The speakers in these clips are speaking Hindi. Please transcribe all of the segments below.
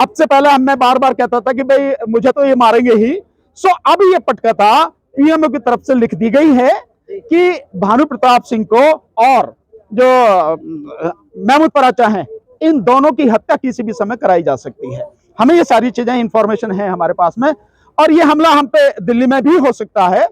अब से पहले मैं बार बार कहता था कि भाई मुझे तो ये मारेंगे ही। सो अब ये पटकथा पीएमओ की तरफ से लिख दी गई है कि भानु प्रताप सिंह को और जो महमूद पराचा हैं, इन दोनों की हत्या किसी भी समय कराई जा सकती है। हमें ये सारी चीजें इंफॉर्मेशन है हमारे पास में, और ये हमला हम पे दिल्ली में भी हो सकता है,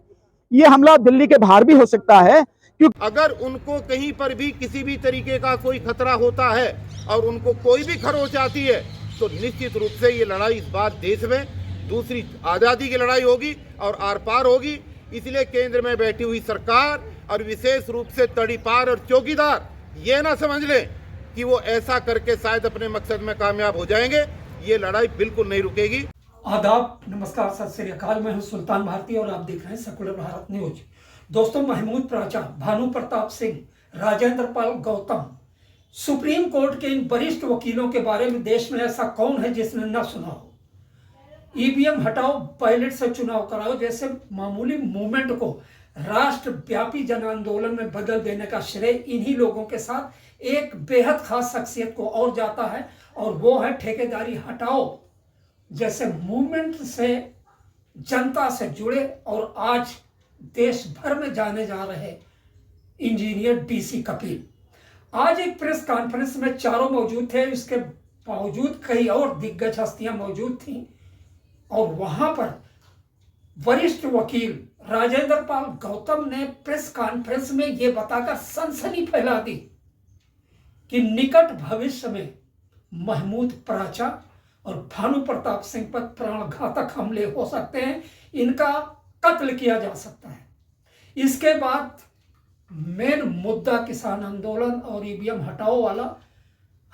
ये हमला दिल्ली के बाहर भी हो सकता है। क्योंकि अगर उनको कहीं पर भी किसी भी तरीके का कोई खतरा होता है और उनको कोई भी खरोच आती है तो निश्चित रूप से ये लड़ाई इस बार देश में दूसरी आज़ादी की लड़ाई होगी और आर पार होगी। इसलिए केंद्र में बैठी हुई सरकार और विशेष रूप से तड़ीपार और चौकीदार ये ना समझ लें कि वो ऐसा करके शायद अपने मकसद में कामयाब हो जाएंगे। ये लड़ाई बिल्कुल नहीं रुकेगी। आदाब, नमस्कार, सत श्री अकाल। मैं हूं सुल्तान भारती और आप देख रहे हैं सेकुलर भारत न्यूज। दोस्तों, महमूद पराचा, भानु प्रताप सिंह, राजेंद्र पाल गौतम, सुप्रीम कोर्ट के इन वरिष्ठ वकीलों के बारे में देश में ऐसा कौन है जिसने न सुना हो। ईवीएम हटाओ, बैलेट से चुनाव कराओ जैसे मामूली मूवमेंट को राष्ट्रव्यापी जन आंदोलन में बदल देने का श्रेय इन्हीं लोगों के साथ एक बेहद खास शख्सियत को और जाता है, और वो है ठेकेदारी हटाओ जैसे मूवमेंट से जनता से जुड़े और आज देश भर में जाने जा रहे इंजीनियर डीसी कपिल। आज एक प्रेस कॉन्फ्रेंस में चारों मौजूद थे, इसके बावजूद कई और दिग्गज हस्तियां मौजूद थीं, और वहां पर वरिष्ठ वकील राजेंद्र पाल गौतम ने प्रेस कॉन्फ्रेंस में यह बताकर सनसनी फैला दी कि निकट भविष्य में महमूद पराचा और भानु प्रताप सिंह पर प्राणघातक हमले हो सकते हैं, इनका कत्ल किया जा सकता है। इसके बाद मेन मुद्दा किसान आंदोलन और ईवीएम हटाओ वाला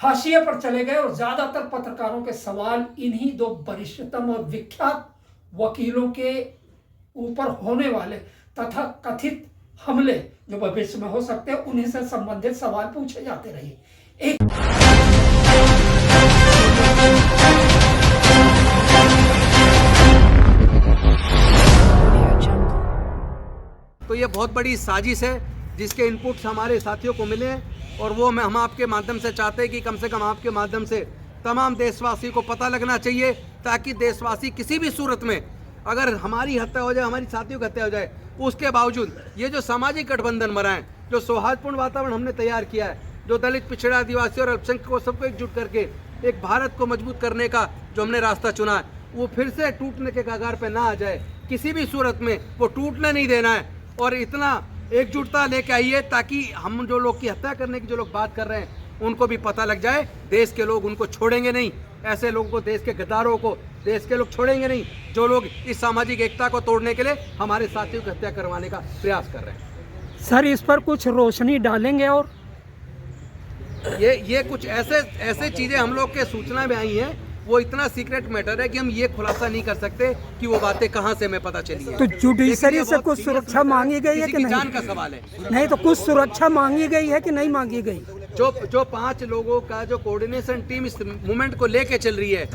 हाशिए पर चले गए, और ज्यादातर पत्रकारों के सवाल इन्हीं दो वरिष्ठतम और विख्यात वकीलों के ऊपर होने वाले तथा कथित हमले जो भविष्य में हो सकते हैं, उन्हीं से संबंधित सवाल पूछे जाते रहे। तो ये बहुत बड़ी साजिश है जिसके इनपुट्स हमारे साथियों को मिले हैं, और वो हम आपके माध्यम से चाहते हैं कि कम से कम आपके माध्यम से तमाम देशवासी को पता लगना चाहिए, ताकि देशवासी किसी भी सूरत में अगर हमारी हत्या हो जाए, हमारी साथियों की हत्या हो जाए, उसके बावजूद ये जो सामाजिक गठबंधन बनाए, जो सौहार्दपूर्ण वातावरण हमने तैयार किया है, जो दलित, पिछड़ा, आदिवासी और अल्पसंख्यक को सबको एकजुट करके एक भारत को मजबूत करने का जो हमने रास्ता चुना है, वो फिर से टूटने के कगार पर ना आ जाए। किसी भी सूरत में वो टूटने नहीं देना है, और इतना एकजुटता लेके आइए ताकि हम जो लोग की हत्या करने की जो लोग बात कर रहे हैं उनको भी पता लग जाए। देश के लोग उनको छोड़ेंगे नहीं, ऐसे लोगों को, देश के गद्दारों को देश के लोग छोड़ेंगे नहीं, जो लोग इस सामाजिक एकता को तोड़ने के लिए हमारे साथियों की हत्या करवाने का प्रयास कर रहे हैं। सर, इस पर कुछ रोशनी डालेंगे, और ये कुछ ऐसे चीजें हम लोग के सूचना में आई हैं, वो इतना सीक्रेट मैटर है कि हम ये खुलासा नहीं कर सकते कि वो बातें कहाँ से हमें पता चली है। तो जुडिशरी से कुछ सुरक्षा मांगी गई है कि नहीं? जान का सवाल है। नहीं तो कुछ सुरक्षा मांगी गई है कि नहीं मांगी गई? जो 5 लोगों का जो कोऑर्डिनेशन टीम इस मूवमेंट को लेके चल रही है,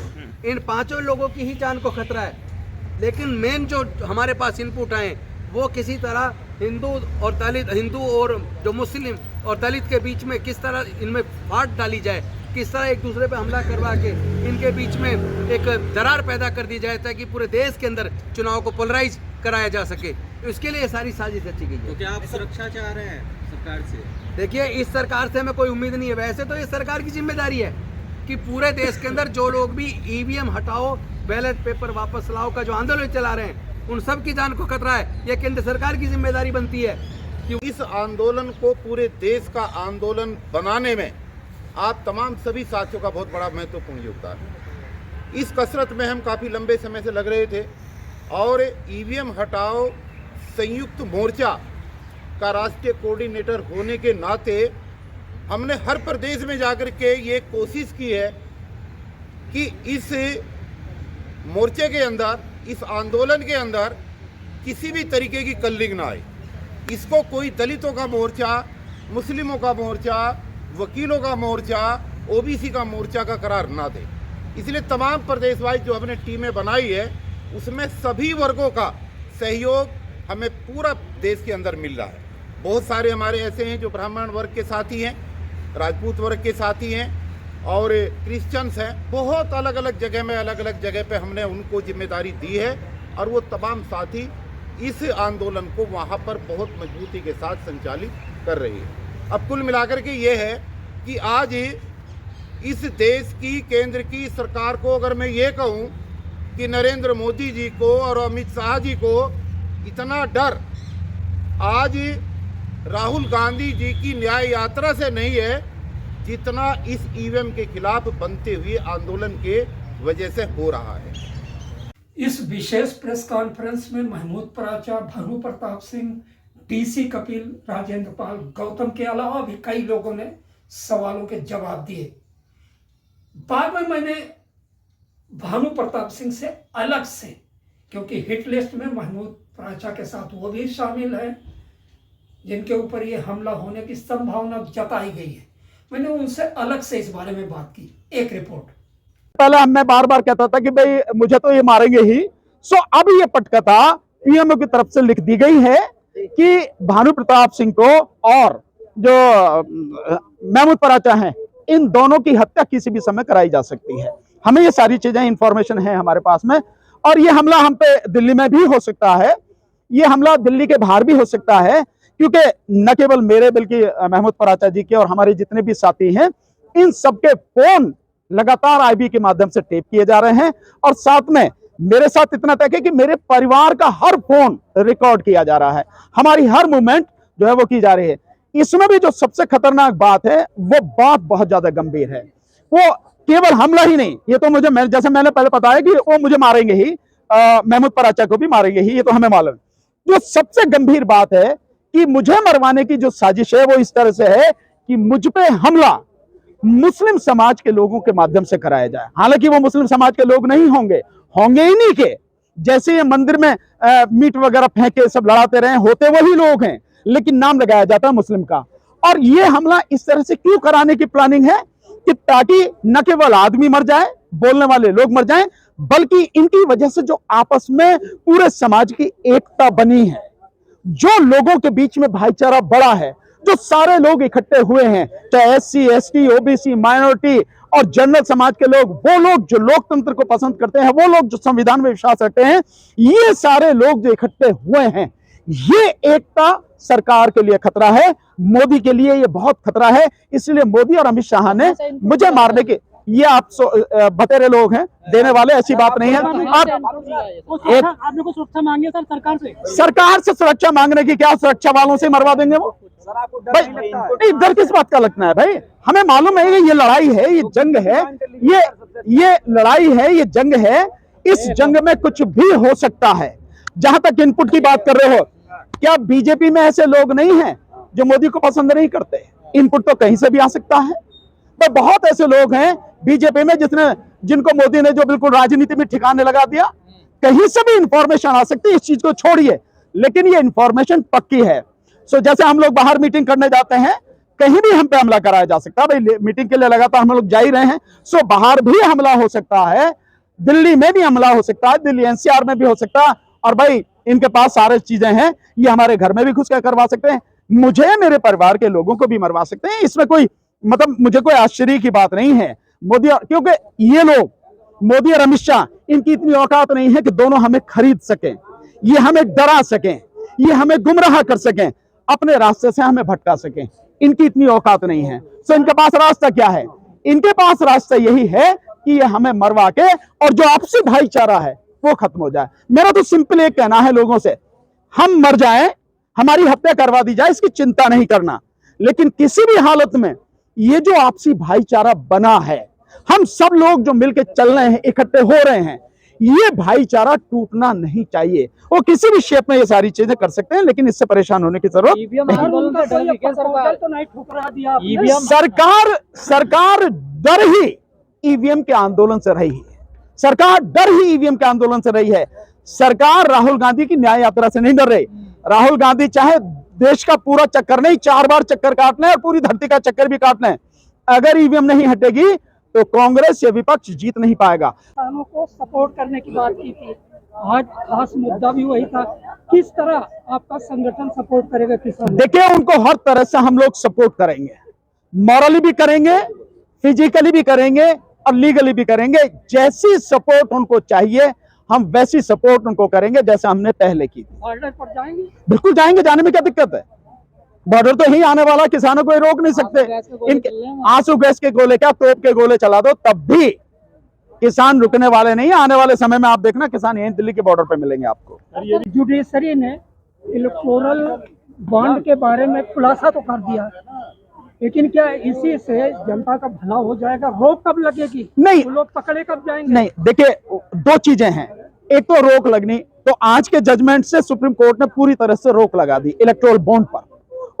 इन 5 लोगों की ही जान को खतरा है। लेकिन मेन जो हमारे पास इनपुट आए वो किसी तरह हिंदू और जो मुस्लिम और दलित के बीच में किस तरह इनमें फाट डाली जाए, किस तरह एक दूसरे पे हमला करवा के इनके बीच में एक दरार पैदा कर दी जाए ताकि पूरे देश के अंदर चुनाव को पोलराइज कराया जा सके। इसके लिए सारी साजिश रची गई है। तो क्या आप सुरक्षा चाह रहे हैं सरकार से? देखिए, इस सरकार से हमें कोई उम्मीद नहीं है। वैसे तो ये सरकार की जिम्मेदारी है कि पूरे देश के अंदर जो लोग भी ईवीएम हटाओ, बैलेट पेपर वापस लाओ का जो आंदोलन चला रहे हैं, उन सब की जान को खतरा है। ये केंद्र सरकार की जिम्मेदारी बनती है कि इस आंदोलन को पूरे देश का आंदोलन बनाने में आप तमाम सभी साथियों का बहुत बड़ा महत्वपूर्ण योगदान है। इस कसरत में हम काफ़ी लंबे समय से लग रहे थे, और ईवीएम हटाओ संयुक्त मोर्चा का राष्ट्रीय कोऑर्डिनेटर होने के नाते हमने हर प्रदेश में जाकर के ये कोशिश की है कि इस मोर्चे के अंदर, इस आंदोलन के अंदर किसी भी तरीके की कललिंग ना आए। इसको कोई दलितों का मोर्चा, मुस्लिमों का मोर्चा, वकीलों का मोर्चा, ओबीसी का मोर्चा का करार ना दे। इसलिए तमाम प्रदेश वाइज जो हमने टीमें बनाई है, उसमें सभी वर्गों का सहयोग हमें पूरा देश के अंदर मिल रहा है। बहुत सारे हमारे ऐसे हैं जो ब्राह्मण वर्ग के साथी हैं, राजपूत वर्ग के साथी हैं, और क्रिश्चियंस हैं, बहुत अलग अलग जगह में, अलग अलग जगह पे हमने उनको जिम्मेदारी दी है और वो तमाम साथी इस आंदोलन को वहाँ पर बहुत मजबूती के साथ संचालित कर रही है। अब कुल मिलाकर के ये है कि आज इस देश की केंद्र की सरकार को अगर मैं ये कहूँ कि नरेंद्र मोदी जी को और अमित शाह जी को इतना डर आज राहुल गांधी जी की न्याय यात्रा से नहीं है जितना इस ईवीएम के खिलाफ बनते हुए आंदोलन के वजह से हो रहा है। इस विशेष प्रेस कॉन्फ्रेंस में महमूद पराचा, भानु प्रताप सिंह, डीसी कपिल, राजेंद्र पाल, गौतम के अलावा भी कई लोगों ने सवालों के जवाब दिए। बाद में मैंने भानु प्रताप सिंह से अलग से, क्योंकि हिट लिस्ट में महमूद पराचा के साथ वो भी शामिल है जिनके ऊपर ये हमला होने की संभावना जताई गई है, मैंने उनसे अलग से इस बारे में बात की। एक रिपोर्ट। पहले मैं बार बार कहता था कि भाई मुझे तो ये मारेंगे ही। सो अब ये पटकथा पीएमओ की तरफ से लिख दी गई है कि भानु प्रताप सिंह को और जो महमूद पराचा हैं, इन दोनों की हत्या किसी भी समय कराई जा सकती है। हमें ये सारी चीजें इंफॉर्मेशन है हमारे पास में, और ये हमला हम पे दिल्ली में भी हो सकता है, ये हमला दिल्ली के बाहर भी हो सकता है, क्योंकि न केवल मेरे बल्कि महमूद पराचा जी के और हमारे जितने भी साथी हैं, इन सबके फोन लगातार आईबी के माध्यम से टेप किए जा रहे हैं। और साथ में मेरे साथ इतना तक है कि मेरे परिवार का हर फोन रिकॉर्ड किया जा रहा है, हमारी हर मूवमेंट जो है वो की जा रही है। इसमें भी जो सबसे खतरनाक बात है वो बात बहुत ज्यादा गंभीर है। वो केवल हमला ही नहीं, ये तो मुझे जैसे मैंने पहले बताया कि वो मुझे मारेंगे ही, महमूद पराचा को भी मारेंगे ही, ये तो हमें मालूम। जो सबसे गंभीर बात है कि मुझे मरवाने की जो साजिश है वो इस तरह से है कि मुझ पे हमला मुस्लिम समाज के लोगों के माध्यम से कराया जाए। हालांकि वो मुस्लिम समाज के लोग नहीं होंगे, होंगे ही नहीं के, जैसे ये मंदिर में मीट वगैरह फेंके सब लड़ाते रहे, होते वही लोग हैं, लेकिन नाम लगाया जाता है मुस्लिम का। और ये हमला इस तरह से क्यों कराने की प्लानिंग है कि ताकि न केवल आदमी मर जाए, बोलने वाले लोग मर जाएं, बल्कि इनकी वजह से जो आपस में पूरे समाज की एकता बनी है, जो लोगों के बीच में भाईचारा बढ़ा है, जो सारे लोग इकट्ठे हुए हैं, चाहे एससी, एसटी, ओबीसी, माइनॉरिटी और जनरल समाज के लोग, वो लोग जो लोकतंत्र को पसंद करते हैं, वो लोग जो संविधान में विश्वास रखते हैं, ये सारे लोग जो इकट्ठे हुए हैं, ये एकता सरकार के लिए खतरा है, मोदी के लिए ये बहुत खतरा है। इसलिए मोदी और अमित शाह ने मुझे मारने के, ये आप बतेरे लोग हैं, देने वाले, ऐसी बात नहीं है। आपने को सुरक्षा मांगी है सर सरकार से सुरक्षा मांगने की क्या, सुरक्षा वालों से मरवा देंगे वो भाई? डर किस बात का लगता है भाई? हमें मालूम है ये लड़ाई है, ये जंग है, ये लड़ाई है, ये जंग है। इस जंग में कुछ भी हो सकता है। जहां तक इनपुट की बात कर रहे हो, क्या बीजेपी में ऐसे लोग नहीं हैं जो मोदी को पसंद नहीं करते? इनपुट तो कहीं से भी आ सकता है। तो बहुत ऐसे लोग हैं बीजेपी में जिनको मोदी ने जो बिल्कुल राजनीति में ठिकाने लगा दिया। कहीं से भी इंफॉर्मेशन आ सकती है, इस चीज को छोड़िए, लेकिन ये इंफॉर्मेशन पक्की है। सो जैसे हम लोग बाहर मीटिंग करने जाते हैं, कहीं भी हम पे हमला कराया जा सकता है। भाई मीटिंग के लिए लगातार हम लोग जा ही रहे हैं, सो बाहर भी हमला हो सकता है, दिल्ली में भी हमला हो सकता है, दिल्ली एनसीआर में भी हो सकता है। और भाई इनके पास सारी चीजें हैं, ये हमारे घर में भी घुस कर करवा सकते हैं, मुझे, मेरे परिवार के लोगों को भी मरवा सकते हैं। इसमें कोई मतलब मुझे कोई आश्चर्य की बात नहीं है। क्योंकि ये लोग, मोदी और अमित शाह, इनकी इतनी औकात नहीं है कि दोनों हमें खरीद सकें, ये हमें डरा सकें, ये हमें गुमराह कर सकें, अपने रास्ते से हमें भटका सकें। इनकी इतनी औकात नहीं है। सो इनके पास रास्ता क्या है? इनके पास रास्ता यही है कि ये हमें मरवा के और जो आपसी भाईचारा है वो खत्म हो जाए। मेरा तो सिंपल एक कहना है लोगों से, हम मर जाएं, हमारी हत्या करवा दी जाए, इसकी चिंता नहीं करना, लेकिन किसी भी हालत में ये जो आपसी भाईचारा बना है, हम सब लोग जो मिलकर चल रहे हैं, इकट्ठे हो रहे हैं, ये भाईचारा टूटना नहीं चाहिए। वो किसी भी शेप में ये सारी चीजें कर सकते हैं, लेकिन इससे परेशान होने की जरूरत नहीं। सरकार डर ही ईवीएम के आंदोलन से रही है। सरकार डर ही ईवीएम के आंदोलन से रही है। सरकार राहुल गांधी की न्याय यात्रा से नहीं डर रही। राहुल गांधी चाहे देश का पूरा चक्कर नहीं, 4 बार चक्कर काटना है और पूरी धरती का चक्कर भी काटना है, अगर ईवीएम नहीं हटेगी तो कांग्रेस या विपक्ष जीत नहीं पाएगा। किसानों को सपोर्ट करने की बात की थी, आज खास मुद्दा भी वही था। किस तरह आपका संगठन सपोर्ट करेगा किसानों? देखिए, उनको हर तरह से हम लोग सपोर्ट करेंगे, मॉरली भी करेंगे, फिजिकली भी करेंगे और लीगली भी करेंगे। जैसी सपोर्ट उनको चाहिए हम वैसी सपोर्ट उनको करेंगे जैसे हमने पहले की थी। बॉर्डर पर जाएंगे? बिल्कुल जाएंगे, जाने में क्या दिक्कत है? बॉर्डर तो ही आने वाला, किसानों को रोक नहीं सकते। इनके आंसू गैस के गोले क्या, तोप के गोले चला दो तब भी किसान रुकने वाले नहीं। आने वाले समय में आप देखना किसान यहीं दिल्ली के बॉर्डर पे मिलेंगे आपको। जुडिशरी ने इलेक्टोरल बॉन्ड के बारे में खुलासा तो कर दिया, लेकिन क्या इसी से जनता का भला हो जाएगा? रोक कब लगेगी? नहीं। वो लोग पकड़े कब जाएंगे? नहीं, देखिए दो चीजें हैं। एक तो रोक लगनी, तो आज के जजमेंट से सुप्रीम कोर्ट ने पूरी तरह से रोक लगा दी इलेक्टोरल बॉन्ड पर,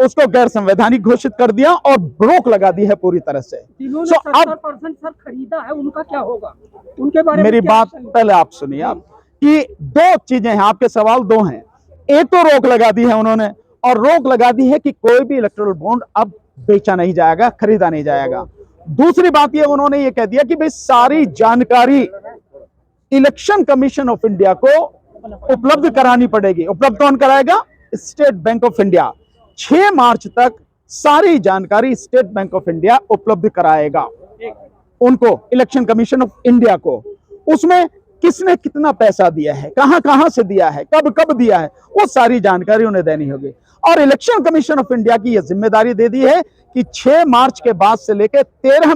उसको गैर संवैधानिक घोषित कर दिया और रोक लगा दी है पूरी तरह से। जिन्होंने 70% सर खरीदा है उनका क्या होगा? उनके बारे में मेरी क्या बात एक्शन? पहले आप सुनिए आप कि दो चीजें हैं, आपके सवाल दो हैं। एक तो रोक लगा दी है उन्होंने, और रोक लगा दी है कि कोई भी इलेक्टोरल बॉन्ड अब बेचा नहीं जाएगा, खरीदा नहीं जाएगा। दूसरी बात ये उन्होंने ये कह दिया कि भाई सारी जानकारी इलेक्शन कमीशन ऑफ इंडिया को उपलब्ध करानी पड़ेगी। उपलब्ध कौन कराएगा? State bank of India. 6 मार्च तक सारी जानकारी स्टेट बैंक ऑफ इंडिया उपलब्ध कराएगा उनको, इलेक्शन कमीशन ऑफ इंडिया को। उसमें किसने कितना पैसा दिया है, कहां कहां से दिया है, कब कब दिया है, वो सारी जानकारी उन्हें देनी होगी। और इलेक्शन कमीशन ऑफ इंडिया की यह जिम्मेदारी दे दी है कि 6 मार्च के बाद से लेकर 13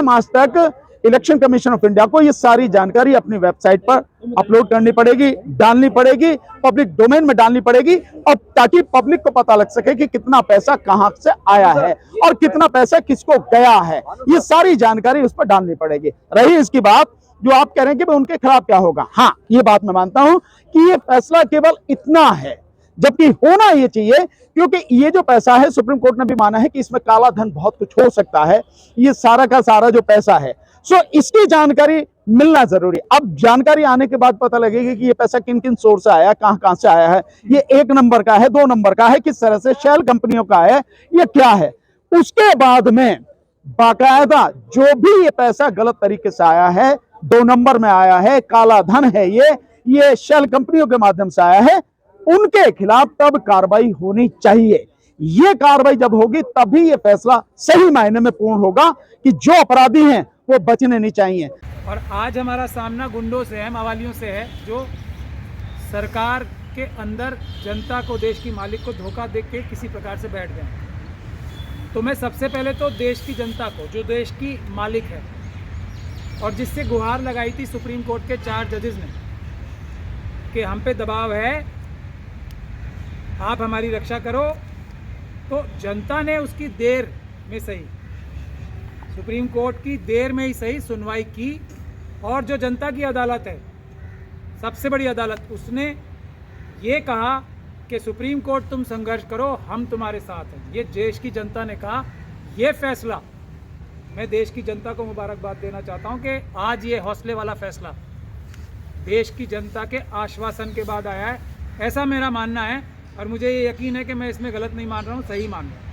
मार्च तक इलेक्शन कमीशन ऑफ इंडिया को ये सारी जानकारी अपनी वेबसाइट पर अपलोड करनी पड़ेगी, डालनी पड़ेगी, पब्लिक डोमेन में डालनी पड़ेगी, और ताकि पब्लिक को पता लग सके कि कितना पैसा कहां से आया है और कितना पैसा किसको गया है। ये सारी जानकारी उस पर डालनी पड़ेगी। रही इसकी बात जो आप कह रहे हैं कि उनके खिलाफ क्या होगा, हाँ ये बात मैं मानता हूं कि ये फैसला केवल इतना है, जबकि होना ये चाहिए, क्योंकि ये जो पैसा है सुप्रीम कोर्ट ने भी माना है कि इसमें काला धन बहुत कुछ हो सकता है। ये सारा का सारा जो पैसा है, सो इसकी जानकारी मिलना जरूरी। अब जानकारी आने के बाद पता लगेगी कि ये पैसा किन किन सोर्स से आया, कहां कहां से आया है, ये 1 नंबर का है, 2 नंबर का है, किस तरह से शेल कंपनियों का है, ये क्या है। उसके बाद में बाकायदा जो भी ये पैसा गलत तरीके से आया है, 2 नंबर में आया है, काला धन है, ये शेल कंपनियों के माध्यम से आया है, उनके खिलाफ तब कार्रवाई होनी चाहिए। ये कार्रवाई जब होगी तभी ये फैसला सही मायने में पूर्ण होगा कि जो अपराधी हैं वो बचने नहीं चाहिए। और आज हमारा सामना गुंडों से है, मवालियों से है, जो सरकार के अंदर जनता को, देश की मालिक को धोखा दे के किसी प्रकार से बैठ गए। तो मैं सबसे पहले तो देश की जनता को, जो देश की मालिक है और जिससे गुहार लगाई थी सुप्रीम कोर्ट के 4 जजेस ने कि हम पे दबाव है, आप हमारी रक्षा करो, तो जनता ने उसकी देर में सही, सुप्रीम कोर्ट की देर में ही सही सुनवाई की। और जो जनता की अदालत है, सबसे बड़ी अदालत, उसने ये कहा कि सुप्रीम कोर्ट तुम संघर्ष करो, हम तुम्हारे साथ हैं। ये देश की जनता ने कहा। ये फैसला मैं देश की जनता को मुबारकबाद देना चाहता हूं कि आज ये हौसले वाला फैसला देश की जनता के आश्वासन के बाद आया है, ऐसा मेरा मानना है। और मुझे ये यकीन है कि मैं इसमें गलत नहीं मान रहा हूँ, सही मान रहा हूँ।